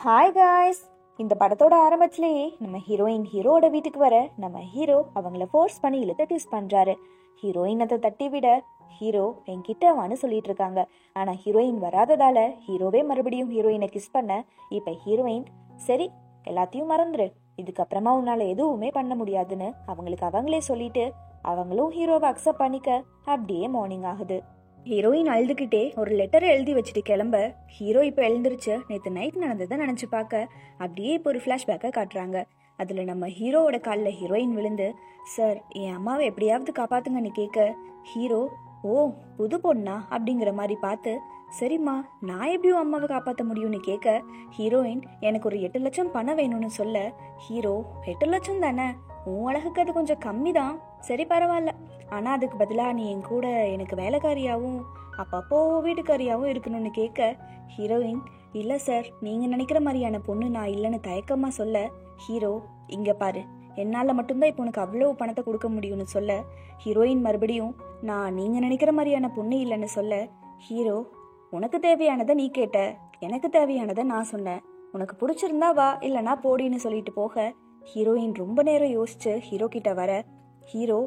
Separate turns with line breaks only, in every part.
Hi guys. இந்த படத்தோட ஆரம்பத்திலேயே நம்ம ஹீரோட வீட்டுக்கு வர நம்ம ஹீரோ அவங்கள ஃபோர்ஸ் பண்ணி இழுத்து கிஸ் பண்றாரு. ஹீரோயின் அதை தட்டி விட ஹீரோ என்கிட்ட வான்னு சொல்லிட்டு இருக்காங்க. ஆனா ஹீரோயின் வராததால ஹீரோவே மறுபடியும் ஹீரோயினை கிஸ் பண்ண இப்ப ஹீரோயின் சரி எல்லாத்தையும் மறந்துரு, இதுக்கப்புறமா உன்னால எதுவுமே பண்ண முடியாதுன்னு அவங்களுக்கு அவங்களே சொல்லிட்டு அவங்களும் ஹீரோவை அக்செப்ட் பண்ணிக்க அப்படியே மார்னிங் ஆகுது. ஹீரோயின் அழுதுகிட்டே ஒரு லெட்டரை எழுதி வச்சுட்டு கிளம்ப ஹீரோ இப்போ எழுந்திருச்சு நேற்று நைட் நடந்ததை நினச்சி பார்க்க அப்படியே இப்போ ஒரு ஃப்ளாஷ்பேக்கை காட்டுறாங்க. அதில் நம்ம ஹீரோவோட காலில் ஹீரோயின் விழுந்து சார் என் அம்மாவை எப்படியாவது காப்பாத்துங்கன்னு கேட்க ஹீரோ ஓ புது பொண்ணா அப்படிங்கிற மாதிரி பார்த்து சரிம்மா நான் எப்படியும் அம்மாவை காப்பாற்ற முடியும்னு கேட்க ஹீரோயின் எனக்கு ஒரு 8 லட்சம் பணம் வேணும்னு சொல்ல ஹீரோ 8 லட்சம் தானே, உன் அழகுக்கு அது கொஞ்சம் கம்மி தான், சரி பரவாயில்ல, ஆனால் அதுக்கு பதிலாக நீ என் கூட எனக்கு வேலைக்காரியாகவும் அப்பப்போ வீட்டுக்காரியாகவும் இருக்கணும்னு கேட்க ஹீரோயின் இல்லை சார் நீங்கள் நினைக்கிற மாதிரியான பொண்ணு நான் இல்லைன்னு தயக்கமாக சொல்ல ஹீரோ இங்கே பாரு என்னால் மட்டும்தான் இப்போ உனக்கு அவ்வளோ பணத்தை கொடுக்க முடியும்னு சொல்ல ஹீரோயின் மறுபடியும் நான் நீங்கள் நினைக்கிற மாதிரியான பொண்ணு இல்லைன்னு சொல்ல ஹீரோ உனக்கு தேவையானதை நீ கேட்ட, எனக்கு தேவையானதை நான் சொன்னேன், உனக்கு பிடிச்சிருந்தா வா இல்லைனா போடின்னு சொல்லிட்டு போக ஹீரோயின் ரொம்ப நேரம் யோசிச்சு ஹீரோ கிட்ட வர ஹீரோ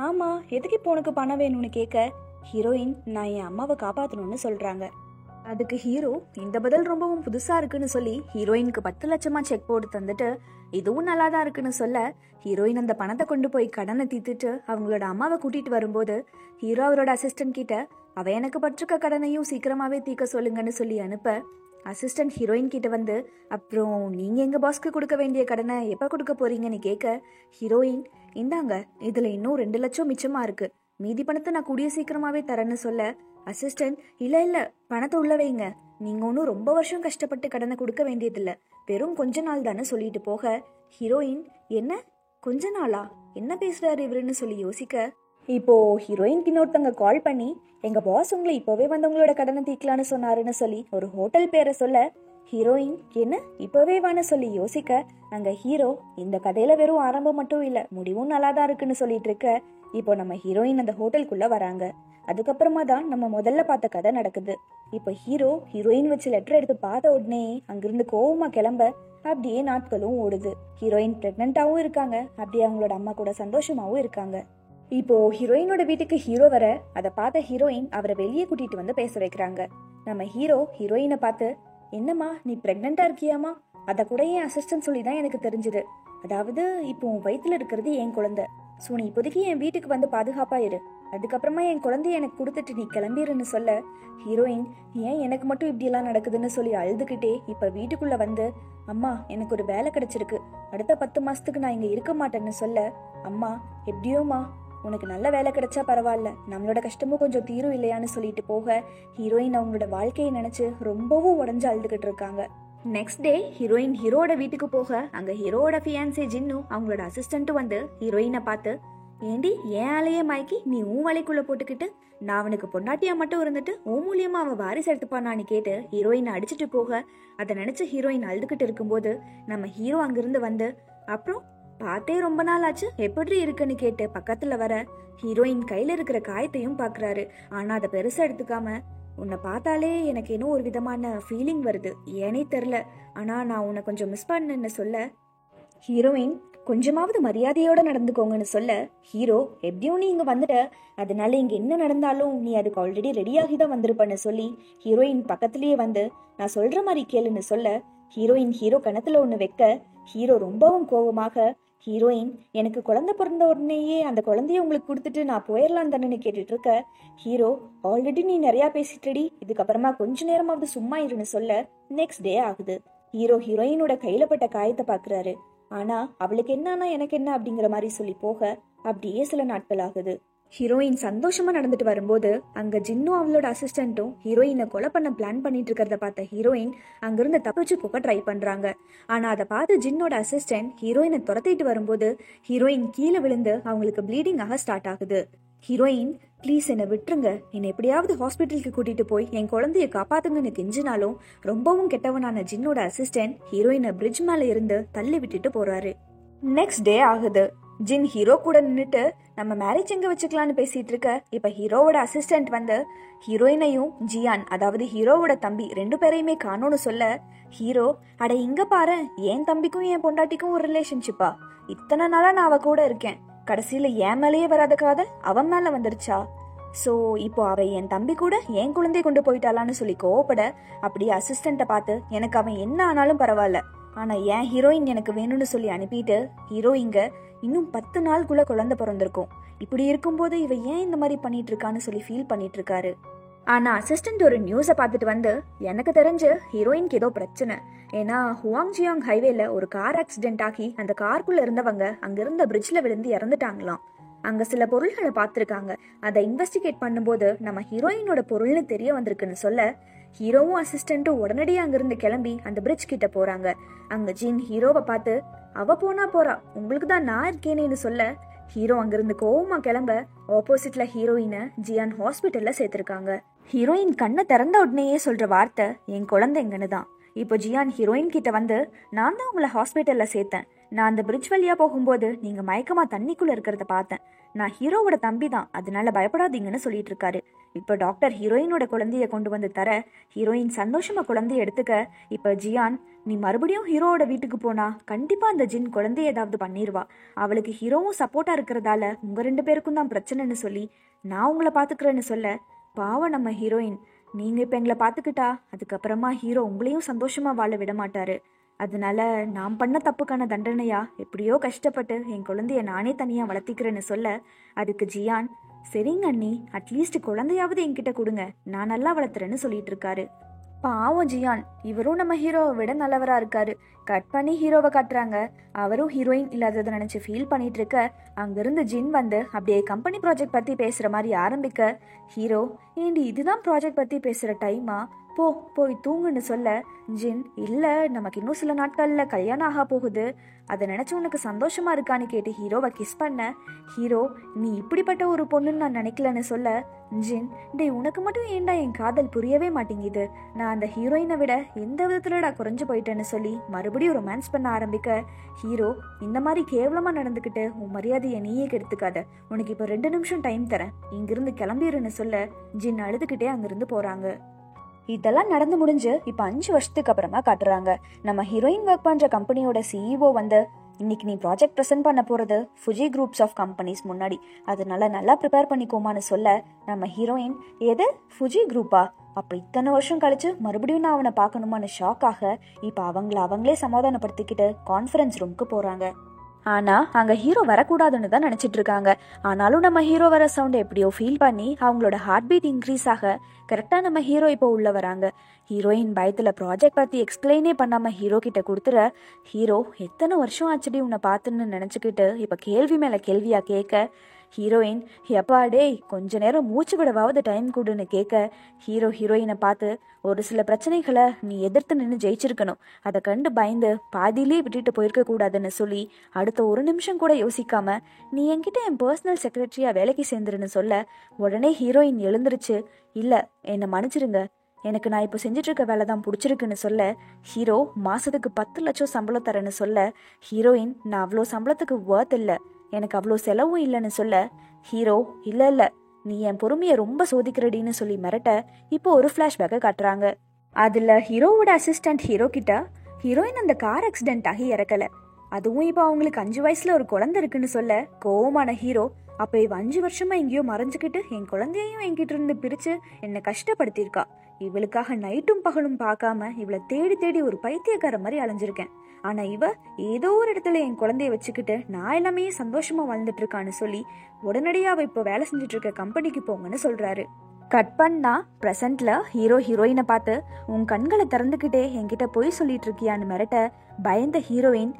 ஆமா எதுக்கு இப்போ உனக்கு பணம் வேணும்னு கேட்க ஹீரோயின் நான் என் அம்மாவை காப்பாற்றணும்னு சொல்றாங்க. அதுக்கு ஹீரோ இந்த பதில் ரொம்பவும் புதுசா இருக்குன்னு சொல்லி ஹீரோயினுக்கு 10 லட்சமா செக் போட்டு தந்துட்டு இதுவும் நல்லா தான் இருக்குன்னு சொல்ல ஹீரோயின் அந்த பணத்தை கொண்டு போய் கடனை தீர்த்துட்டு அவங்களோட அம்மாவை கூட்டிட்டு வரும்போது ஹீரோ அவரோட அசிஸ்டன்ட் கிட்ட அவ எனக்கு பட்டிருக்க கடனையும் சீக்கிரமாவே தீர்க்க சொல்லுங்கன்னு சொல்லி அனுப்ப அசிஸ்டன்ட் ஹீரோயின் கிட்ட வந்து அப்புறம் நீங்க எங்க பாஸ்க்கு கொடுக்க வேண்டிய கடனை எப்ப கொடுக்க போறீங்கன்னு கேட்க ஹீரோயின் இந்தாங்க இதுல இன்னும் 2 லட்சம் மிச்சமா இருக்கு, மீதி பணத்தை நான் கூடிய சீக்கிரமாவே தரேன்னு சொல்ல அசிஸ்டன்ட் இல்ல பணத்தை உள்ள வைங்க, நீங்க ஒன்னும் ரொம்ப வருஷம் கஷ்டப்பட்டு கடனை கொடுக்க வேண்டியதில்ல, வெறும் கொஞ்ச நாள் தானே சொல்லிட்டு போக ஹீரோயின் என்ன கொஞ்ச நாளா என்ன பேசுறாரு இவருன்னு சொல்லி யோசிக்க இப்போ ஹீரோயின்க்கு இன்னொருத்தவங்க கால் பண்ணி எங்க பாஸ் உங்களை இப்பவே வந்து உங்களோட கடனை தீக்கலான்னு சொன்னாருன்னு சொல்லி ஒரு ஹோட்டல் பேரை சொல்ல ஹீரோயின் என்ன இப்பவே வான்னு சொல்லி யோசிக்க அங்க ஹீரோ இந்த கதையில வெறும் ஆரம்பம் மட்டும் இல்ல முடிவும் நல்லாதான் இருக்குன்னு சொல்லிட்டு இருக்க இப்போ நம்ம ஹீரோயின் அந்த ஹோட்டலுக்குள்ள வராங்க. அதுக்கப்புறமா தான் நம்ம முதல்ல பார்த்த கதை நடக்குது. இப்போ ஹீரோயின் வச்சு லெட்டர் எடுத்து பார்த்த உடனே அங்கிருந்து கோவமா கிளம்ப அப்படியே நாட்களும் ஓடுது. ஹீரோயின் பிரெக்னென்ட்டாவும் இருக்காங்க, அப்படியே அவங்களோட அம்மா கூட சந்தோஷமாவும் இருக்காங்க. இப்போ ஹீரோயினோட வீட்டுக்கு ஹீரோ வர அதை பார்த்த ஹீரோயின் அவரை வெளியே கூட்டிட்டு வந்து பேச வைக்கிறாங்க. நம்ம ஹீரோயினை பார்த்து என்னம்மா நீ பிரெக்னெண்டா இருக்கியாமா, அதை கூட என் அசிஸ்டன்ட் சொல்லி தான் எனக்கு தெரிஞ்சது, அதாவது இப்போ உன் வயிற்றுல இருக்கிறது என் குழந்தை, ஸோ நீ இப்போதைக்கு என் வீட்டுக்கு வந்து பாதுகாப்பா இரு, அதுக்கப்புறமா என் குழந்தைய எனக்கு கொடுத்துட்டு நீ கிளம்பிடுன்னு சொல்ல ஹீரோயின் ஏன் எனக்கு மட்டும் இப்படி எல்லாம் நடக்குதுன்னு சொல்லி அழுதுகிட்டே இப்ப வீட்டுக்குள்ள வந்து அம்மா எனக்கு ஒரு வேலை கிடைச்சிருக்கு, அடுத்த 10 மாசத்துக்கு நான் இங்க இருக்க மாட்டேன்னு சொல்ல அம்மா எப்படியோமா உனக்கு நல்ல வேலை கிடைச்சா பரவாயில்ல, நம்மளோட கஷ்டமும் கொஞ்சம் தீரும் இல்லையான்னு சொல்லிட்டு போக ஹீரோயின் அவங்களோட வாழ்க்கையை நினைச்சு ரொம்பவும் உடஞ்சு அழுதுகிட்டு இருக்காங்க. நெக்ஸ்ட் டே ஹீரோட வீட்டுக்கு போக அங்க ஹீரோட ஃபியான்சே ஜின்னு அவங்களோட அசிஸ்டன்ட் வந்து ஹீரோயினை பார்த்து ஏண்டி ஏன் ஆலையே மயக்கி நீ உன் வலைக்குள்ள போட்டுக்கிட்டு நான் அவனுக்கு பொண்டாட்டியா மட்டும் இருந்துட்டு உன் மூலியமா அவன் வாரிசு எடுத்துப்பானான்னு கேட்டு ஹீரோயினை அடிச்சுட்டு போக அதை நினைச்சு ஹீரோயின் அழுதுகிட்டு இருக்கும்போது நம்ம ஹீரோ அங்கிருந்து வந்து அப்புறம் பார்த்தே ரொம்ப நாள் ஆச்சு எப்படி இருக்குன்னு கேட்டு பக்கத்துல வர ஹீரோயின் கையில இருக்கிற காயத்தையும் பாக்குறாரு. ஆனா அதை பெருசா எடுத்துக்காம உன்னை பார்த்தாலே எனக்கு ஏனோ ஒரு விதமான ஃபீலிங் வருது, ஏனே தெரில, ஆனா நான் உன்னை கொஞ்சம் மிஸ் பண்ணேன்னு சொல்ல ஹீரோயின் கொஞ்சமாவது மரியாதையோட நடந்துக்கோங்கன்னு சொல்ல ஹீரோ எப்படியும் நீ இங்க வந்துட்ட, அதனால இங்க என்ன நடந்தாலும் நீ அதுக்கு ஆல்ரெடி ரெடியாகி தான் வந்திருப்பன்னு சொல்லி ஹீரோயின் பக்கத்திலேயே வந்து நான் சொல்ற மாதிரி கேளுன்னு சொல்ல ஹீரோயின் ஹீரோ கணத்துல ஒண்ணு வைக்க ஹீரோ ரொம்பவும் கோபமாக ஹீரோயின் எனக்கு குழந்தை பிறந்த உடனேயே அந்த குழந்தைய உங்களுக்கு கொடுத்துட்டு நான் போயிடலாம் தானே கேட்டுட்டு இருக்க ஹீரோ ஆல்ரெடி நீ நிறைய பேசிட்டடி, இதுக்கப்புறமா கொஞ்ச நேரமாவது சும்மா இருன்னு சொல்ல நெக்ஸ்ட் டே ஆகுது. ஹீரோயினோட கையில பட்ட காயத்தை பாக்குறாரு, ஆனா அவளுக்கு என்னன்னா எனக்கு என்ன அப்படிங்கிற மாதிரி சொல்லி போக அப்படியே சில நாட்கள் ஆகுது. ஹீரோயின் சந்தோஷமா நடந்துட்டு வரும்போது அங்க ஜின்னும் அவளோட அசிஸ்டன்ட்டும் ஹீரோயினை கொலை பண்ண பிளான் பண்ணிட்டு இருக்கிறத பார்த்த ஹீரோயின் அங்கிருந்து தப்பிச்சு போக ட்ரை பண்றாங்க. ஆனா அதை பார்த்து ஜின்னோட அசிஸ்டன்ட் ஹீரோயினை துரத்திட்டு வரும்போது ஹீரோயின் கீழே விழுந்து அவங்களுக்கு ப்ளீடிங் ஆக ஸ்டார்ட் ஆகுது. ஹீரோயின் ப்ளீஸ் என்னை விட்டுருங்க, என்னை எப்படியாவது ஹாஸ்பிட்டலுக்கு கூட்டிட்டு போய் என் குழந்தைய காப்பாத்துங்கன்னு கெஞ்சினாலும் ரொம்பவும் கெட்டவனான ஜின்னோட அசிஸ்டன்ட் ஹீரோயினை பிரிட்ஜ் மேல இருந்து தள்ளி விட்டுட்டு போறாரு. நெக்ஸ்ட் டே ஆகுது. ஜின் ஹீரோ கூட நின்றுட்டு நம்ம மேரேஜ் எங்க வச்சுக்கலான்னு பேசிட்டு இருக்க. இப்ப ஹீரோவோட அசிஸ்டன்ட் வந்து ஹீரோயினையும் ஜியான், அதாவது ஹீரோவோட தம்பி, 2 பேரையுமே காணோன்னு சொல்ல, ஹீரோ, அட இங்க பாரு, என் தம்பிக்கும் என் பொண்டாட்டிக்கும் ஒரு ரிலேஷன்ஷிப்பா? இத்தனை நாளா நான் அவ கூட இருக்கேன், கடைசியில என் மேலேயே வராத காதல் அவன் மேல வந்துருச்சா? ஸோ இப்போ அவ என் தம்பி கூட என் குழந்தைய கொண்டு போயிட்டாளான்னு சொல்லி கோவப்பட, அப்படியே அசிஸ்டண்ட்டை பார்த்து எனக்கு அவன் என்ன ஆனாலும் பரவாயில்ல, ஆனா என் ஹீரோயின் எனக்கு வேணும்னு சொல்லி அனுப்பிட்டு, ஹீரோ இங்க இன்னும் 10 நாளுக்குள்ள குழந்தை பிறந்திருக்கும், இப்படி இருக்கும்போது இவ ஏன் இந்த மாதிரி பண்ணிட்டு இருக்கான்னு சொல்லி ஃபீல் பண்ணிட்டு இருக்காரு. ஆனா அசிஸ்டன்ட் ஒரு நியூஸை பார்த்துட்டு வந்து, எனக்கு தெரிஞ்சு ஹீரோயினுக்கு ஏதோ பிரச்சனை, ஏன்னா ஹுவாங்ஜியாங் ஹைவேல ஒரு கார் ஆக்சிடென்ட் ஆகி அந்த காருக்குள்ள இருந்தவங்க அங்க இருந்த பிரிட்ஜ்ல விழுந்து இறந்துட்டாங்களாம். அங்க சில பொருள்களை பார்த்துருக்காங்க, அதை இன்வெஸ்டிகேட் பண்ணும்போது நம்ம ஹீரோயினோட பொருள்னு தெரிய வந்திருக்குன்னு சொல்ல, ஹீரோவும் அசிஸ்டன்ட்டும் உடனடியாக அங்கிருந்து கிளம்பி அந்த பிரிட்ஜ் கிட்ட போறாங்க. அங்க ஜின் ஹீரோவை பார்த்து, அவ போனா போறா, உங்களுக்கு தான் நான் இருக்கேனேன்னு சொல்ல, ஹீரோ அங்கிருந்து கோவமா கிளம்ப, ஆப்போசிட்ல ஹீரோயினை ஜியான் ஹாஸ்பிட்டல்ல சேர்த்திருக்காங்க. ஹீரோயின் கண்ணை திறந்த உடனேயே சொல்ற வார்த்தை என் குழந்தை எங்கன்னு தான். இப்போ ஜியான் ஹீரோயின் கிட்ட வந்து, நான் தான் உங்களை ஹாஸ்பிட்டல்ல சேர்த்தேன், நான் அந்த பிரிட்ஜ் வழியா போகும்போது நீங்க மயக்கமா தண்ணிக்குள்ள இருக்கிறத பார்த்தேன், நான் ஹீரோவோட தம்பி தான், அதனால பயப்படாதீங்கன்னு சொல்லிட்டு இருக்காரு. இப்போ டாக்டர் ஹீரோயினோட குழந்தைய கொண்டு வந்து தர, ஹீரோயின் சந்தோஷமா குழந்தைய எடுத்துக்க, இப்போ ஜியான், நீ மறுபடியும் ஹீரோவோட வீட்டுக்கு போனா கண்டிப்பா அந்த ஜின் குழந்தைய ஏதாவது பண்ணிடுவா, அவளுக்கு ஹீரோவும் சப்போர்ட்டா இருக்கிறதால உங்க 2 பேருக்கும் தான் பிரச்சனைன்னு சொல்லி நான் உங்களை பாத்துக்கிறேன்னு சொல்ல, பாவம் நம்ம ஹீரோயின், நீங்க இப்ப எங்களை பாத்துக்கிட்டா அதுக்கப்புறமா ஹீரோ உங்களையும் சந்தோஷமா வாழ விட மாட்டாரு, அதனால நான் பண்ண தப்புக்கான தண்டனையா எப்படியோ கஷ்டப்பட்டு என் குழந்தைய நானே தனியா வளர்த்திக்கிறேன்னு சொல்ல, அதுக்கு ஜியான், சரிங்க அண்ணி, அட்லீஸ்ட் குழந்தையாவது என்கிட்ட கொடுங்க, நான் நல்லா வளர்த்துறேன்னு சொல்லிட்டு இருக்காரு. பாவம் ஜியான், இவரும் நம்ம ஹீரோவை விட நல்லவரா இருக்காரு. கட் பண்ணி ஹீரோவை காட்டுறாங்க, அவரும் ஹீரோயின் இல்லாததை நினைச்சு ஃபீல் பண்ணிட்டு இருக்க, அங்கிருந்து ஜின் வந்து அப்படியே கம்பெனி ப்ராஜெக்ட் பத்தி பேசுற மாதிரி ஆரம்பிக்க, ஹீரோ, ஏண்டி இதுதான் ப்ராஜெக்ட் பத்தி பேசுற டைமா, போய் தூங்குன்னு சொல்ல, ஜின், இல்ல நமக்கு இன்னும் சில நாட்கள்ல கல்யாணம் ஆக போகுது, அதை நினைச்சு உனக்கு சந்தோஷமா இருக்கான்னு கேட்டு ஹீரோவை கிஸ் பண்ண, ஹீரோ, நீ இப்படிப்பட்ட ஒரு பொண்ணுன்னு நான் நினைக்கலன்னு சொல்ல, ஜின், டேய் உனக்கு மட்டும் ஏன்டா என் காதல் புரியவே மாட்டேங்குது, நான் அந்த ஹீரோயினை விட எந்த விதத்துலடா குறைஞ்சு போயிட்டேன்னு சொல்லி மறுபடியும் ரொமான்ஸ் பண்ண ஆரம்பிக்க, ஹீரோ, இந்த மாதிரி கேவலமா நடந்துக்கிட்டு உன் மரியாதையை நீயே கெடுத்துக்காத, உனக்கு இப்போ 2 நிமிஷம் டைம் தரேன், இங்கிருந்து கிளம்பிடுன்னு சொல்ல, ஜின் அழுதுகிட்டே அங்கிருந்து போறாங்க. இதெல்லாம் நடந்து முடிஞ்சு இப்ப 5 வருஷத்துக்கு அப்புறமா காட்டுறாங்க. நம்ம ஹீரோயின் ஒர்க் பண்ற கம்பெனியோட சிஇஓ வந்து, இன்னைக்கு நீ ப்ராஜெக்ட் ப்ரெசென்ட் பண்ண போறது ஃபுஜி குரூப்ஸ் ஆஃப் கம்பெனிஸ் முன்னாடி, அதனால நல்லா ப்ரிப்பேர் பண்ணிக்கோமான்னு சொல்ல, நம்ம ஹீரோயின், எது ஃபுஜி குரூப்பா, அப்ப இத்தனை வருஷம் கழிச்சு மறுபடியும் நான் அவனை பார்க்கணுமான்னு ஷாக் ஆக, இப்ப அவங்களே சமாதானப்படுத்திக்கிட்டு கான்ஃபரன்ஸ் ரூமுக்கு போறாங்க. ஆனா அங்க ஹீரோ வரக்கூடாதுன்னு தான் நினைச்சிட்டு இருக்காங்க. ஆனாலும் நம்ம ஹீரோ வர சவுண்ட் எப்படியோ ஃபீல் பண்ணி அவங்களோட ஹார்ட் பீட் இன்க்ரீஸ் ஆக, கரெக்டா நம்ம ஹீரோ இப்போ உள்ள வராங்க. ஹீரோயின் பயத்துல ப்ராஜெக்ட் பத்தி எக்ஸ்பிளைனே பண்ணாம ஹீரோ கிட்ட கொடுத்துற, ஹீரோ, எத்தனை வருஷம் ஆச்சுடி உன்னை பார்த்துன்னு நினைச்சுக்கிட்டு இப்ப கேள்வி மேல கேள்வியா கேட்க, ஹீரோயின், எப்பா டேய் கொஞ்ச நேரம் மூச்சு விடவாவது டைம் கொடுன்னு கேட்க, ஹீரோயினை பார்த்து, ஒரு சில பிரச்சனைகளை நீ எதிர்த்து நின்று ஜெயிச்சிருக்கணும், அதை கண்டு பயந்து பாதியிலே விட்டுட்டு போயிருக்க கூடாதுன்னு சொல்லி அடுத்த 1 நிமிஷம் கூட யோசிக்காம, நீ என்கிட்ட என் பர்சனல் செக்ரட்டரியா வேலைக்கு சேர்ந்துருன்னு சொல்ல, உடனே ஹீரோயின் எழுந்திருச்சு, இல்ல என்னை மன்னிச்சிருங்க, எனக்கு நான் இப்போ செஞ்சுட்டு இருக்க வேலை தான் பிடிச்சிருக்குன்னு சொல்ல, ஹீரோ மாசத்துக்கு 10 லட்சம் சம்பளம் தரேன்னு சொல்ல, ஹீரோயின், நான் அவ்வளோ சம்பளத்துக்கு வர்த் இல்லை, எனக்கு அவ்வளோ செலவும் இல்லைன்னு சொல்ல, ஹீரோ, இல்ல நீ என் பொறுமையை ரொம்ப சோதிக்கிறடின்னு சொல்லி மிரட்ட, இப்போ ஒரு ஃபிளாஷ்பேக்கை காட்டுறாங்க. அதுல ஹீரோவோட அசிஸ்டன்ட் ஹீரோ கிட்ட, ஹீரோயின் அந்த கார் ஆக்சிடென்ட் ஆகி இறக்கல, அதுவும் இப்போ அவங்களுக்கு 5 வயசுல ஒரு குழந்தை இருக்குன்னு சொல்ல, கோவமான ஹீரோ, அப்ப இவ 5 வருஷமா எங்கேயோ மறைஞ்சுக்கிட்டு என் குழந்தையையும் என்கிட்ட இருந்து பிரிச்சு என்னை கஷ்டப்படுத்தியிருக்கா, இவளுக்காக நைட்டும் பகலும் பார்க்காம இவளை தேடி தேடி ஒரு பைத்தியக்கார மாதிரி அலைஞ்சிருக்கேன், ஆனா இவ ஏதோ ஒரு இடத்துல என் குழந்தைய வச்சுக்கிட்டு நான் எல்லாமே சந்தோஷமா வாழ்ந்துட்டு இருக்கான்னு சொல்லி உடனடியா அவ இப்போ வேலை செஞ்சுட்டு இருக்க கம்பெனிக்கு போங்கன்னு சொல்றாரு. கட் பண்ணா பிரசன்ட்ல ஹீரோயினை பார்த்து, உன் கண்களை திறந்துக்கிட்டே என்கிட்ட போய் சொல்லிட்டு இருக்கியான்னு மிரட்ட, பயந்த ஹீரோயின்,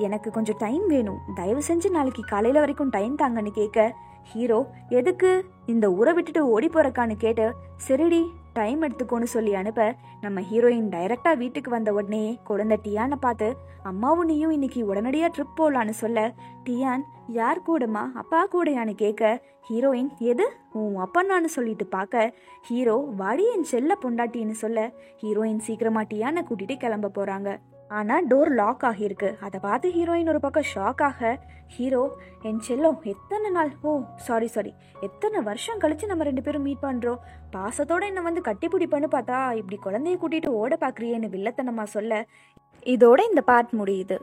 எனக்கு கொஞ்சம் டைம் வேணும், தயவு செஞ்சு நாளைக்கு காலையில வரைக்கும் டைம் தாங்கன்னு கேட்க, ஹீரோ, எதுக்கு, இந்த ஊரை விட்டுட்டு ஓடி போறக்கான்னு கேட்டு, சரிடி டைம் எடுத்துக்கோன்னு சொல்லி அனுப்ப, நம்ம ஹீரோயின் டைரக்டா வீட்டுக்கு வந்த உடனே குழந்தை டியானை பார்த்து, அம்மாவும் நீயும் இன்னைக்கு உடனடியா ட்ரிப் போலான்னு சொல்ல, டியான், யார் கூடமா, அப்பா கூடயான்னு கேட்க, ஹீரோயின், எது உன் அப்பனான்னு சொல்லிட்டு பார்க்க, ஹீரோ, வாடி என் செல்ல பொண்டாட்டின்னு சொல்ல, ஹீரோயின் சீக்கிரமா டியானை கூட்டிட்டு கிளம்ப போறாங்க. ஆனால் டோர் லாக் ஆகியிருக்கு. அதை பார்த்து ஹீரோயின் ஒரு பக்கம் ஷாக் ஆக, ஹீரோ என் செல்லம் எத்தனை நாள், சாரி எத்தனை வருஷம் கழிச்சு நம்ம 2 பேரும் மீட் பண்ணுறோம், பாசத்தோட என்னை வந்து கட்டிப்பிடிப்பேன்னு பார்த்தா இப்படி குழந்தைய கூட்டிகிட்டு ஓட பார்க்குறியேன்னு வில்லத்தனமா சொல்ல, இதோட இந்த பார்ட் முடியுது.